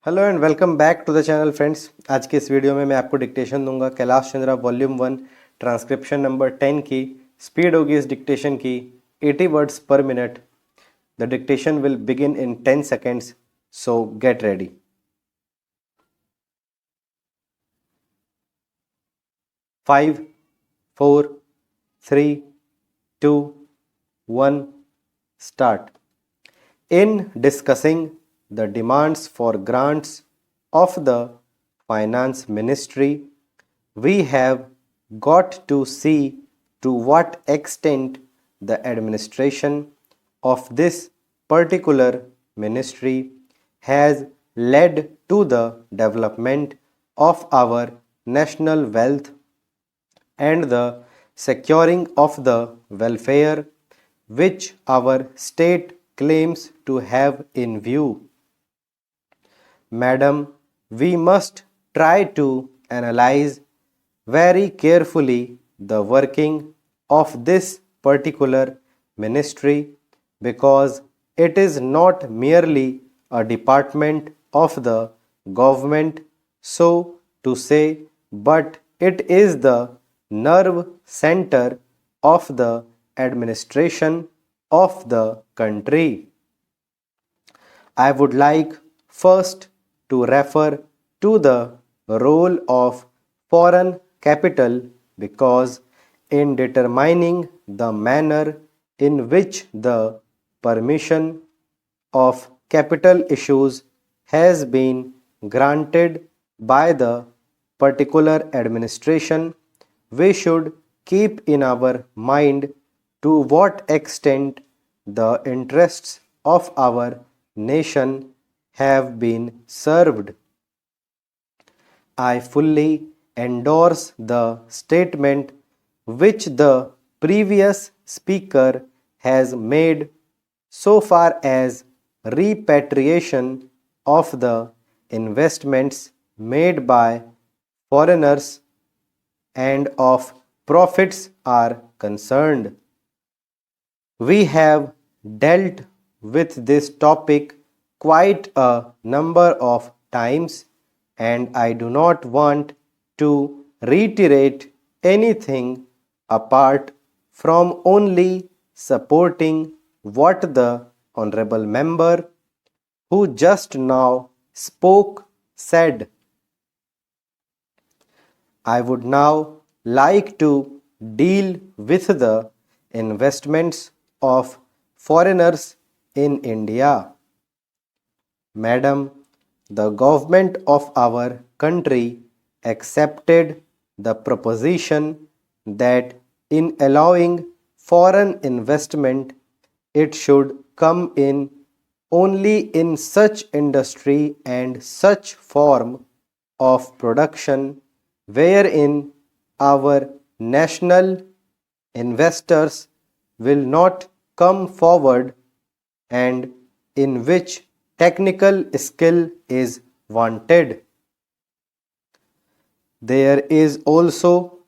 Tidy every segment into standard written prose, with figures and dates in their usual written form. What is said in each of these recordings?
Hello and welcome back to the channel friends. आज के इस वीडियो में मैं आपको डिक्टेशन दूंगा Kailash Chandra volume 1 transcription number 10 की। स्पीड होगी इस डिक्टेशन की 80 words per minute. The dictation will begin in 10 seconds, so get ready. Five, four, three, two, one, start. In discussing the demands for grants of the Finance Ministry, we have got to see to what extent the administration of this particular ministry has led to the development of our national wealth and the securing of the welfare which our state claims to have in view. Madam, we must try to analyze very carefully the working of this particular ministry because it is not merely a department of the government, so to say, but it is the nerve center of the administration of the country. I would like first to refer to the role of foreign capital because in determining the manner in which the permission of capital issues has been granted by the particular administration, we should keep in our mind to what extent the interests of our nation have been served. I fully endorse the statement which the previous speaker has made so far as repatriation of the investments made by foreigners and of profits are concerned. We have dealt with this topic quite a number of times, and I do not want to reiterate anything apart from only supporting what the Honorable Member who just now spoke said. I would now like to deal with the investments of foreigners in India. Madam, the government of our country accepted the proposition that in allowing foreign investment, it should come in only in such industry and such form of production wherein our national investors will not come forward and in which technical skill is wanted. There is also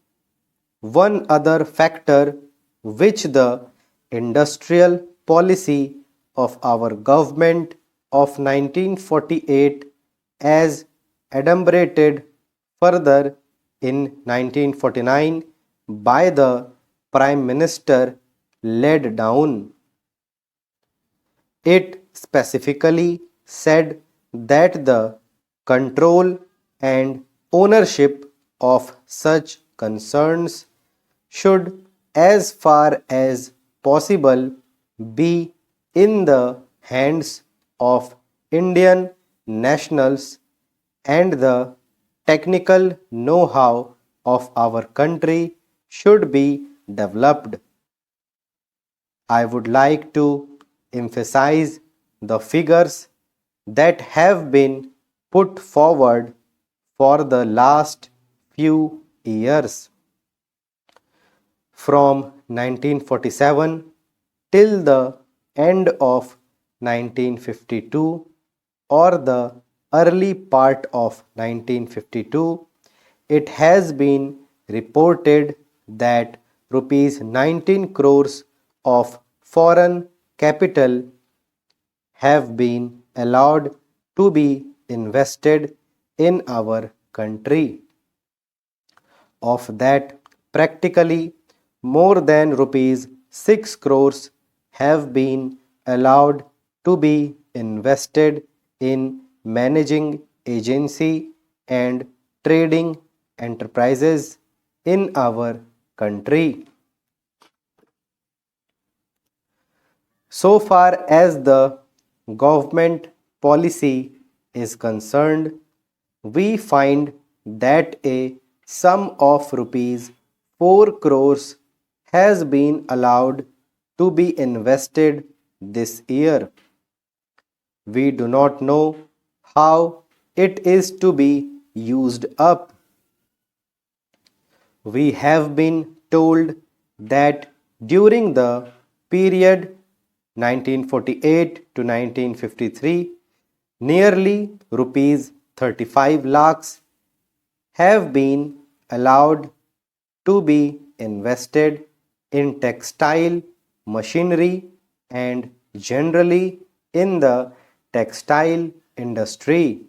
one other factor which the industrial policy of our government of 1948 as adumbrated further in 1949 by the Prime Minister laid down. It specifically said that the control and ownership of such concerns should, as far as possible, be in the hands of Indian nationals, and the technical know-how of our country should be developed. I would like to emphasize the figures that have been put forward for the last few years. From 1947 till the end of 1952 or the early part of 1952, it has been reported that rupees 19 crores of foreign capital have been allowed to be invested in our country. Of that, practically more than rupees 6 crores have been allowed to be invested in managing agency and trading enterprises in our country. So far as the government policy is concerned, we find that a sum of rupees 4 crores has been allowed to be invested this year. We do not know how it is to be used up. We have been told that during the period 1948 to 1953, nearly rupees 35 lakhs have been allowed to be invested in textile machinery and generally in the textile industry.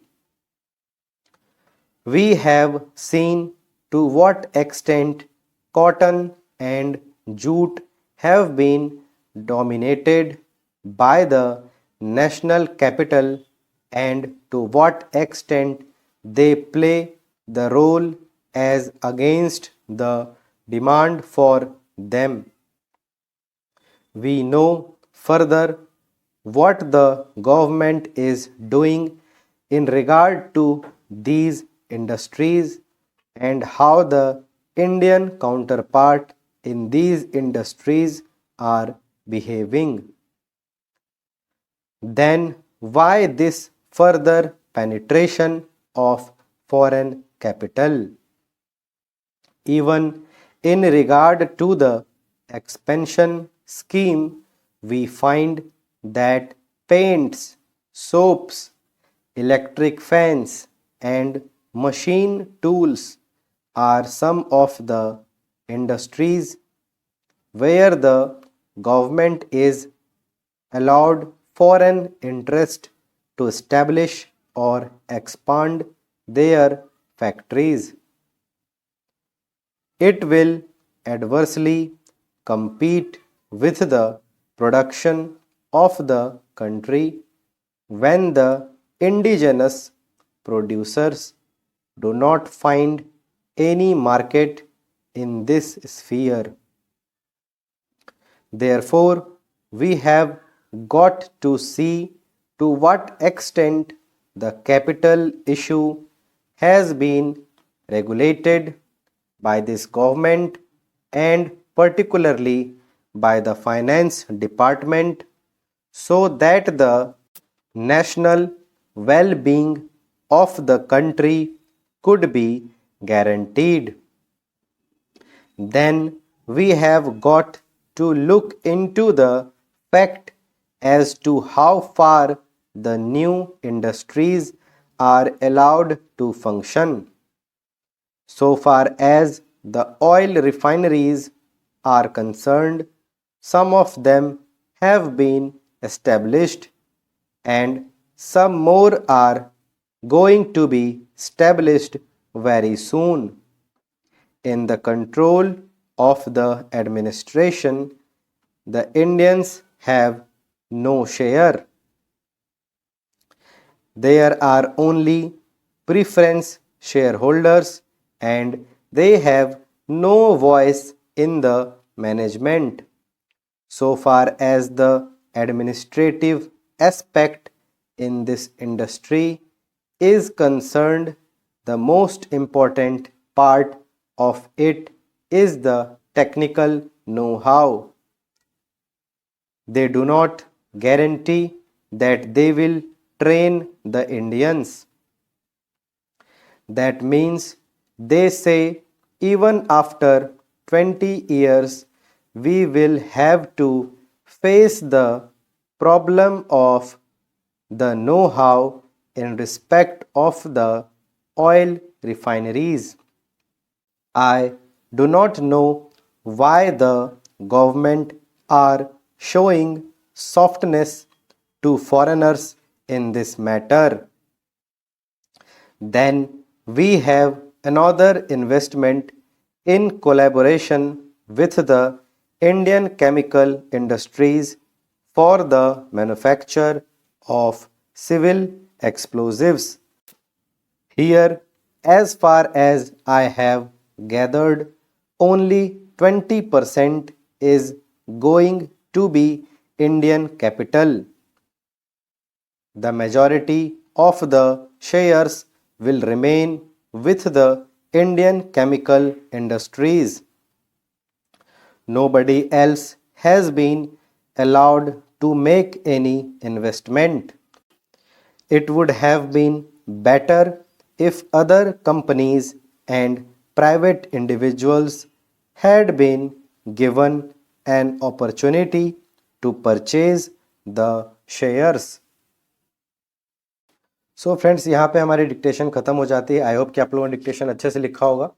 We have seen to what extent cotton and jute have been dominated by the national capital and to what extent they play the role as against the demand for them. We know further what the government is doing in regard to these industries and how the Indian counterpart in these industries are behaving. Then why this further penetration of foreign capital? Even in regard to the expansion scheme, we find that paints, soaps, electric fans, and machine tools are some of the industries where the government is allowed foreign interest to establish or expand their factories. It will adversely compete with the production of the country when the indigenous producers do not find any market in this sphere. Therefore, we have got to see to what extent the capital issue has been regulated by this government and particularly by the finance department so that the national well-being of the country could be guaranteed. Then we have got to look into the fact as to how far the new industries are allowed to function. So far as the oil refineries are concerned, some of them have been established and some more are going to be established very soon. In the control of the administration, the Indians have no share. There are only preference shareholders and they have no voice in the management. So far as the administrative aspect in this industry is concerned, the most important part of it is the technical know-how. They do not guarantee that they will train the Indians. That means they say even after 20 years we will have to face the problem of the know-how in respect of the oil refineries. I do not know why the government are showing softness to foreigners in this matter. Then we have another investment in collaboration with the Indian chemical industries for the manufacture of civil explosives. Here, as far as I have gathered, only 20% is going to be Indian capital. The majority of the shares will remain with the Indian chemical industries. Nobody else has been allowed to make any investment. It would have been better if other companies and private individuals had been given an opportunity to purchase the shares. So friends, यहाँ पे हमारी dictation खत्म हो जाती है। I hope कि आप लोगों ने डिक्टेशन अच्छे से लिखा होगा।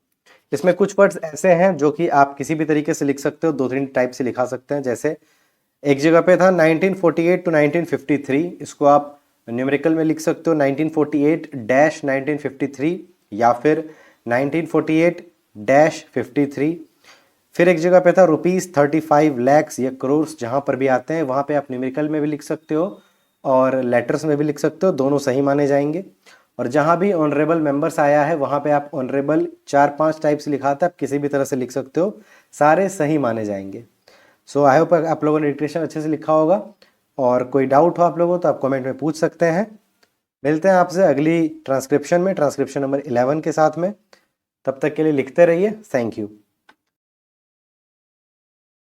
इसमें कुछ वर्ड्स ऐसे हैं जो कि आप किसी भी तरीके से लिख सकते हो, 2-3 टाइप से लिखा सकते हैं। जैसे एक जगह पे था 1948 टू 1953, इसको आप न्यूमेरिकल में लिख सकते हो 1948-1953 या फिर 1948-53। फिर एक जगह पे था ₹35 lakhs या करोड़, जहाँ पर भी आते हैं वहाँ पे आप न्यूमेरिकल में भी लिख सकते हो और लेटर्स में भी लिख सकते हो, दोनों सही माने जाएंगे। और जहाँ भी ऑनरेबल मेंबर्स आया है वहाँ पे आप ऑनरेबल 4-5 टाइप से लिखा था, आप किसी भी तरह से लिख सकते हो, सारे सही माने जाएंगे। सो आई होप आप लोगों ने डिक्टेशन अच्छे से लिखा होगा। और कोई डाउट हो आप लोगों तो आप कमेंट में पूछ सकते हैं। मिलते हैं आपसे अगली ट्रांसक्रिप्शन में, ट्रांसक्रिप्शन नंबर 11 के साथ में। तब तक के लिए लिखते रहिए। Thank you.